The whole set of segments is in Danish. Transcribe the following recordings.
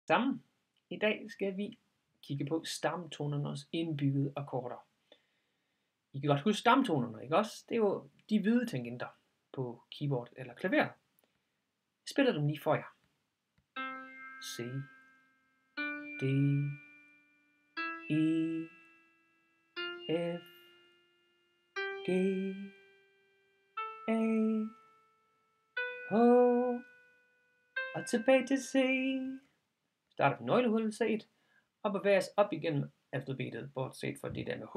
Sammen. I dag skal vi kigge på stamtonernes indbyggede akkorder. I kan godt huske stamtonerne, ikke også? Det er jo de hvide tangenter på keyboard eller klaver. Jeg spiller dem lige for jer. C, D, E, F, G, A, H, og tilbage til C. Starter på nøglehullet C1 og bevæger os op igennem alfabetet, bortset fra det der med H.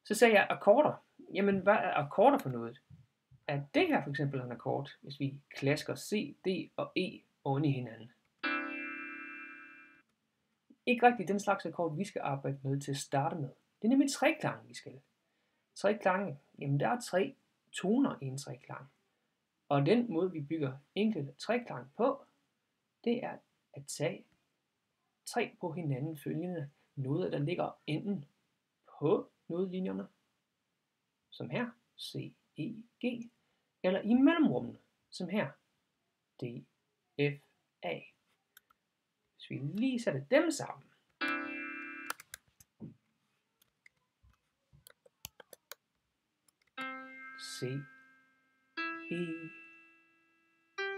Så sagde jeg akkorder. Jamen, hvad er akkorder for noget? Er det her for eksempel en akkord, hvis vi klasker C, D og E oven i hinanden? Ikke rigtig den slags akkord, vi skal arbejde med til at starte med. Det er nemlig treklang, vi skal. Treklange, jamen der er 3 toner i en treklang. Og den måde, vi bygger enkelte treklang på, det er at tage 3 på hinanden følgende noder, der ligger enten på nodelinjerne, som her, C, E, G, eller i mellemrummene, som her, D, F, A. Hvis vi lige sætter dem sammen, C, E,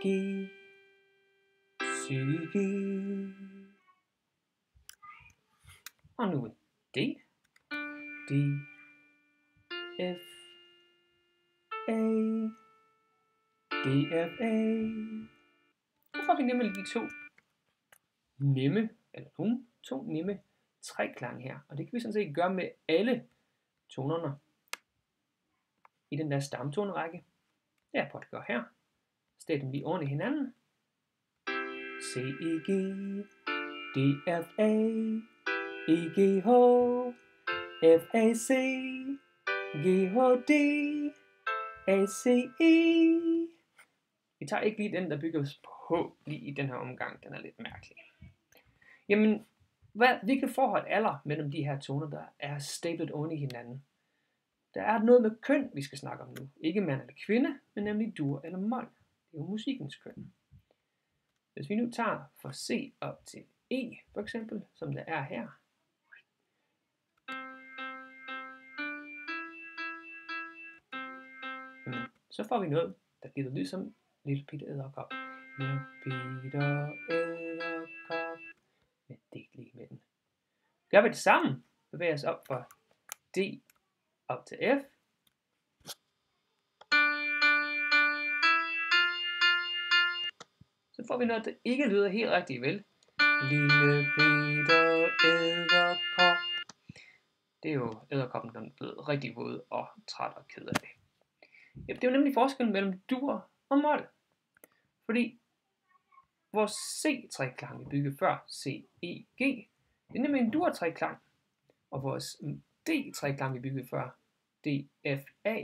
G, C, G, og nu D, D, F, A, D, F, A. Så får vi nemlig de to nemme treklang her, og det kan vi sådan set gøre med alle tonerne i den der stamtonerække. Det er på at gøre her. Stil dem lige oven i hinanden. C, E, G, D, F, A, E, G, H, F, A, C, G, H, D, A, C, E. Vi tager ikke lige den, der bygges på H lige i den her omgang. Den er lidt mærkelig. Jamen, hvilket forhold er der mellem de her toner, der er stablet oven i hinanden? Der er noget med køn, vi skal snakke om nu. Ikke mand eller kvinde, men nemlig dur eller mol. Det er jo musikkens køn. Hvis vi nu tager fra C op til E, for eksempel, som det er her, så får vi noget, der giver lyd som Lille Peter Edderkop. Lille Peter Edderkop. Med D lige med den. Gør vi det sammen, bevæger os op fra D op til F. Så får vi noget, der ikke lyder helt rigtigt, vel? Lille Peter Edderkop. Det er jo edderkoppen, der er blevet rigtig våd og træt og ked af det. Ja, det er jo nemlig forskellen mellem dur og mol. Fordi vores C-treklang, vi byggede før, C, E, G, det er nemlig en dur-treklang. Og vores D-treklang, vi byggede før, D, F, A,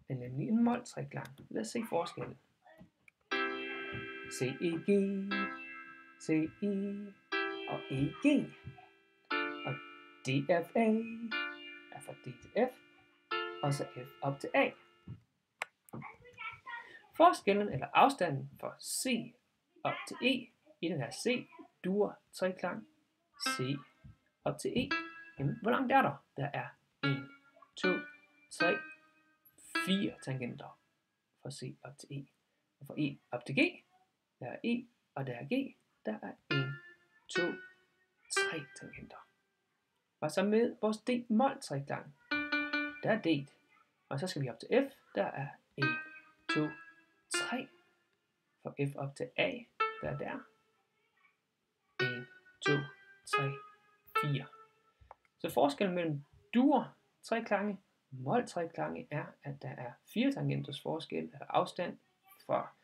er nemlig en mol-treklang. Lad os se forskellen. C, E, G, C, E og E, G. Og D, F, A er fra D til F, og så F op til A. Forskellen eller afstanden fra C op til E i den her C dur treklang, C op til E. Jamen, hvor langt er der? Der er 1, 2, 3, 4 tangenter fra C op til E. Og fra E op til G, der er E, og der er G, der er 1, 2, 3 tangenter. Og så med vores D-mol treklang, der er D, og så skal vi op til F, der er 1, 2, 3. Fra F op til A, der er der. 1, 2, 3, 4. Så forskellen mellem dur treklange og mol treklange er, at der er 4 tangenters forskel eller afstand fra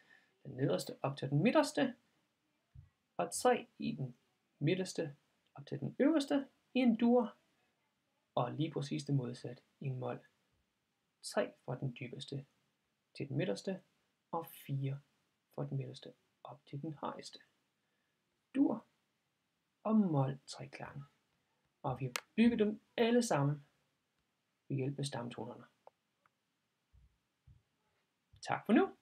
den nederste op til den midterste, og 3 i den midterste op til den øverste i en dur, og lige præcis det modsat i en mol. 3 fra den dybeste til den midterste, og 4 fra den midterste op til den højeste. Dur og mol treklange. Og vi har bygget dem alle sammen ved hjælp af stamtonerne. Tak for nu.